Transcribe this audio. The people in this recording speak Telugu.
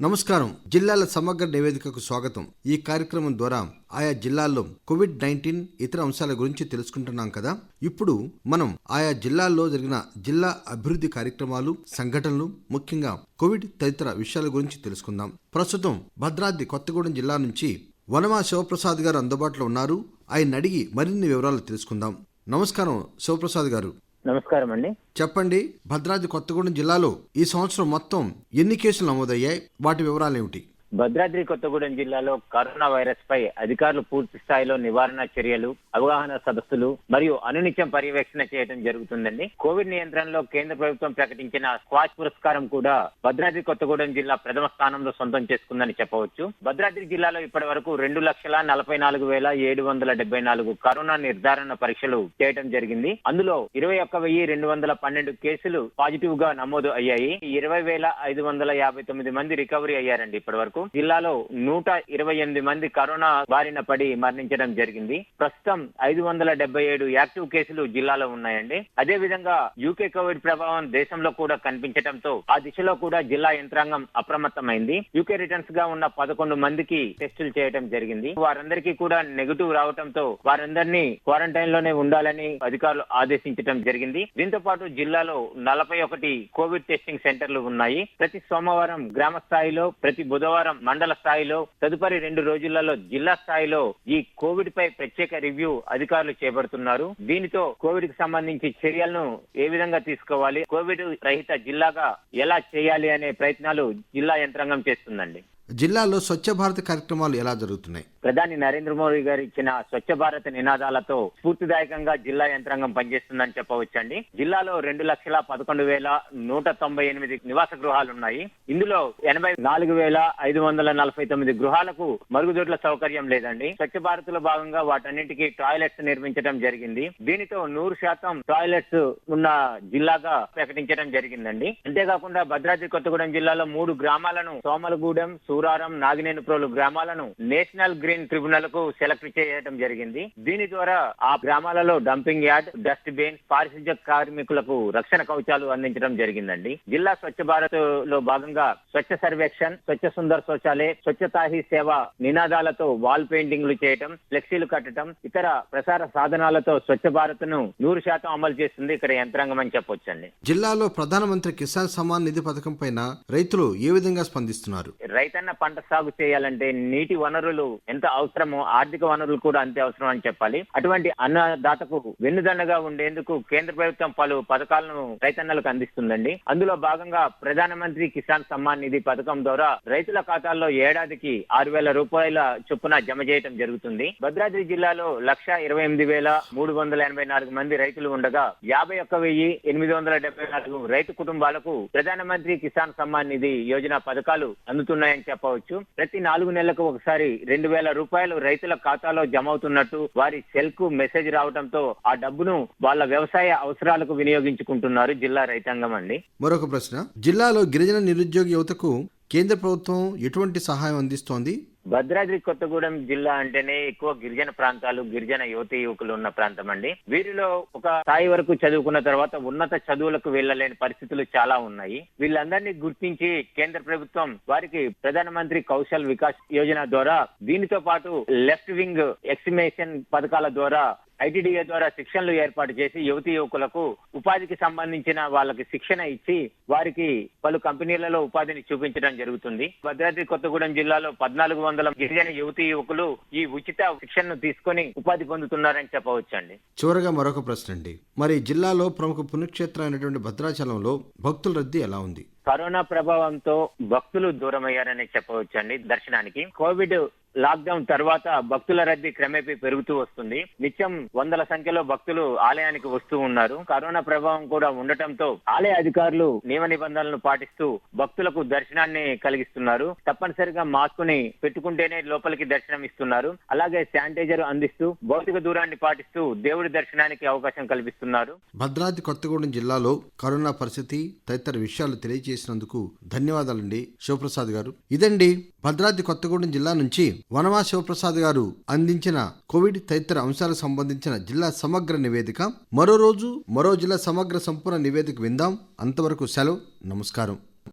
నమస్కారం. జిల్లాల సమగ్ర నివేదికకు స్వాగతం. ఈ కార్యక్రమం ద్వారా ఆయా జిల్లాల్లో కోవిడ్-19 ఇతర అంశాల గురించి తెలుసుకుంటున్నాం కదా. ఇప్పుడు మనం ఆయా జిల్లాల్లో జరిగిన జిల్లా అభివృద్ధి కార్యక్రమాలు, సంఘటనలు, ముఖ్యంగా కోవిడ్ తదితర విషయాల గురించి తెలుసుకుందాం. ప్రస్తుతం భద్రాద్రి కొత్తగూడెం జిల్లా నుంచి వనమా శివప్రసాద్ గారు అందుబాటులో ఉన్నారు. ఆయన అడిగి మరిన్ని వివరాలు తెలుసుకుందాం. నమస్కారం శివప్రసాద్ గారు. నమస్కారం అండి. చెప్పండి, భద్రాద్రి కొత్తగూడెం జిల్లాలో ఈ సంవత్సరం మొత్తం ఎన్ని కేసులు నమోదయ్యాయి? వాటి వివరాలు ఏమిటి? భద్రాద్రి కొత్తగూడెం జిల్లాలో కరోనా వైరస్ పై అధికారులు పూర్తి స్థాయిలో నివారణ చర్యలు, అవగాహన సదస్సులు మరియు అనునిత్యం పర్యవేక్షణ చేయడం జరుగుతుందండి. కోవిడ్ నియంత్రణలో కేంద్ర ప్రభుత్వం ప్రకటించిన స్క్వాచ్ పురస్కారం కూడా భద్రాద్రి కొత్తగూడెం జిల్లా ప్రథమ స్థానంలో సొంతం చేసుకుందని చెప్పవచ్చు. భద్రాద్రి జిల్లాలో ఇప్పటి వరకు 2,44,774 కరోనా నిర్ధారణ పరీక్షలు చేయడం జరిగింది. అందులో 21,212 కేసులు పాజిటివ్ గా నమోదు అయ్యాయి. 20,559 మంది రికవరీ అయ్యారండి. ఇప్పటి వరకు జిల్లాలో 128 మంది కరోనా బారిన పడి మరణించడం జరిగింది. ప్రస్తుతం 577 యాక్టివ్ కేసులు జిల్లాలో ఉన్నాయండి. అదే విధంగా యూకే కోవిడ్ ప్రభావం దేశంలో కూడా కనిపించడంతో ఆ దిశలో కూడా జిల్లా యంత్రాంగం అప్రమత్తమైంది. యూకే రిటర్న్స్ గా ఉన్న 11 మందికి టెస్టులు చేయడం జరిగింది. వారందరికీ కూడా నెగటివ్ రావడంతో వారందరినీ క్వారంటైన్ లోనే ఉండాలని అధికారులు ఆదేశించడం జరిగింది. దీంతో పాటు జిల్లాలో 41 కోవిడ్ టెస్టింగ్ సెంటర్లు ఉన్నాయి. ప్రతి సోమవారం గ్రామ స్థాయిలో, ప్రతి బుధవారం మండల స్థాయిలో, తదుపరి 2 రోజులలో జిల్లా స్థాయిలో ఈ కోవిడ్ పై ప్రత్యేక రివ్యూ అధికారులు చేపడుతున్నారు. దీనితో కోవిడ్ కి సంబంధించి చర్యలను ఏ విధంగా తీసుకోవాలి, కోవిడ్ రహిత జిల్లాగా ఎలా చేయాలి అనే ప్రయత్నాలు జిల్లా యంత్రాంగం చేస్తుందండి. జిల్లాలో స్వచ్ఛ భారత్ కార్యక్రమాలు ఎలా జరుగుతున్నాయి? ప్రధాని నరేంద్ర మోడీ గారు ఇచ్చిన స్వచ్ఛ భారత్ నినాదాలతో స్ఫూర్తిదాయకంగా జిల్లా యంత్రాంగం పనిచేస్తుందని చెప్పవచ్చండి. జిల్లాలో 2,11,198 నివాస గృహాలు ఉన్నాయి. ఇందులో 84,549 గృహాలకు మరుగుదొడ్ల సౌకర్యం లేదండి. స్వచ్ఛ భారత్ లో భాగంగా వాటన్నింటికి టాయిలెట్స్ నిర్మించడం జరిగింది. దీనితో 100% టాయిలెట్స్ ఉన్న జిల్లాగా ప్రకటించడం జరిగిందండి. అంతేకాకుండా భద్రాద్రి కొత్తగూడెం జిల్లాలో 3 గ్రామాలను, సోమలగూడెం, సూరారం, నాగినేనిప్రోలు గ్రామాలను నేషనల్ గ్రీన్ ట్రిబ్యునల్ కు సెలెక్ట్ చేయడం జరిగింది. దీని ద్వారా ఆ గ్రామాలలో డంపింగ్ యార్డ్, డస్ట్ బిన్, పారిశుధ్య కార్మికులకు రక్షణ కవచాలు అందించడం జరిగిందండి. జిల్లా స్వచ్ఛ భారత్ లో భాగంగా స్వచ్ఛ సర్వేక్షణ్, స్వచ్ఛ సుందర్ శౌచాలయ, స్వచ్ఛతా హీ సేవ నినాదాలతో వాల్ పెయింటింగ్లు చేయటం, ఫ్లెక్సీలు కట్టడం, ఇతర ప్రసార సాధనాలతో స్వచ్ఛ భారత్ ను 100% అమలు చేస్తుంది ఇక్కడ యంత్రాంగం అని చెప్పొచ్చండి. జిల్లాలో ప్రధానమంత్రి కిసాన్ సమ్మాన్ నిధి పథకం పైన రైతులు ఏ విధంగా స్పందిస్తున్నారు? రైతన్న పంట సాగు చేయాలంటే నీటి వనరులు ఎంత అవసరమో ఆర్థిక వనరులు కూడా అంతే అవసరం అని చెప్పాలి. అటువంటి అన్నదాతకు వెన్నుదండగా ఉండేందుకు కేంద్ర ప్రభుత్వం పలు పథకాలను రైతన్నలకు అందిస్తుందండి. అందులో భాగంగా ప్రధానమంత్రి కిసాన్ సమ్మాన్ నిధి పథకం ద్వారా రైతుల ఖాతాల్లో ఏడాదికి 6,000 రూపాయల చొప్పున జమ చేయడం జరుగుతుంది. భద్రాద్రి జిల్లాలో 1,28,384 మంది రైతులు ఉండగా 51,874 రైతు కుటుంబాలకు ప్రధానమంత్రి కిసాన్ సమ్మాన్ నిధి యోజన పథకాలు అందుతున్నాయని చెప్పవచ్చు. ప్రతి 4 నెలలకు ఒకసారి 2,000 రూపాయలు రైతుల ఖాతాలో జమ అవుతున్నట్టు వారి సెల్ కు మెసేజ్ రావడంతో ఆ డబ్బును వాళ్ళ వ్యవసాయ అవసరాలకు వినియోగించుకుంటున్నారు జిల్లా రైతాంగం అండి. మరొక ప్రశ్న, జిల్లాలో గిరిజన నిరుద్యోగ యువతకు కేంద్ర ప్రభుత్వం ఎటువంటి సహాయం అందిస్తోంది? భద్రాద్రి కొత్తగూడెం జిల్లా అంటేనే ఎక్కువ గిరిజన ప్రాంతాలు, గిరిజన యువతి యువకులు ఉన్న ప్రాంతం అండి. వీరిలో ఒక స్థాయి వరకు చదువుకున్న తర్వాత ఉన్నత చదువులకు వెళ్లలేని పరిస్థితులు చాలా ఉన్నాయి. వీళ్ళందరినీ గుర్తించి కేంద్ర ప్రభుత్వం వారికి ప్రధానమంత్రి కౌశల్ వికాస్ యోజన ద్వారా, దీనితో పాటు లెఫ్ట్ వింగ్ ఎక్స్టిమేషన్ పథకాల ద్వారా, ఐటీడీఏ ద్వారా శిక్షణలు ఏర్పాటు చేసి యువతి యువకులకు ఉపాధికి సంబంధించిన వాళ్ళకి శిక్షణ ఇచ్చి వారికి పలు కంపెనీలలో ఉపాధిని చూపించడం జరుగుతుంది. భద్రాద్రి కొత్తగూడెం జిల్లాలో 1,400 గిరిజన యువతి యువకులు ఈ ఉచిత శిక్షణను తీసుకొని ఉపాధి పొందుతున్నారని చెప్పవచ్చండి. చివరగా మరొక ప్రశ్న అండి, మరి జిల్లాలో ప్రముఖ పుణ్యక్షేత్రం అయినటువంటి భద్రాచలంలో భక్తుల రద్దీ ఎలా ఉంది? కరోనా ప్రభావంతో భక్తులు దూరమయ్యారని చెప్పవచ్చండి దర్శనానికి. కోవిడ్ లాక్డౌన్ తర్వాత భక్తుల రద్దీ క్రమేపీ పెరుగుతూ వస్తుంది. నిత్యం వందల సంఖ్యలో భక్తులు ఆలయానికి వస్తూ ఉన్నారు. కరోనా ప్రభావం కూడా ఉండటంతో ఆలయ అధికారులు నియమ నిబంధనలను పాటిస్తూ భక్తులకు దర్శనాన్ని కలిగిస్తున్నారు. తప్పనిసరిగా మాస్క్ ని పెట్టుకుంటేనే లోపలికి దర్శనం ఇస్తున్నారు. అలాగే శానిటైజర్ అందిస్తూ భౌతిక దూరాన్ని పాటిస్తూ దేవుడి దర్శనానికి అవకాశం కల్పిస్తున్నారు. భద్రాద్రి కొత్తగూడెం జిల్లాలో కరోనా పరిస్థితి తదితర విషయాలు తెలియజేసినందుకు ధన్యవాదాలండి శివప్రసాద్ గారు. ఇదండి భద్రాద్రి కొత్తగూడెం జిల్లా నుంచి వనమా శివప్రసాద్ గారు అందించిన కోవిడ్ తదితర అంశాలకు సంబంధించిన జిల్లా సమగ్ర నివేదిక. మరో రోజు మరో జిల్లా సమగ్ర సంపూర్ణ నివేదిక విందాం. అంతవరకు సెలవు. నమస్కారం.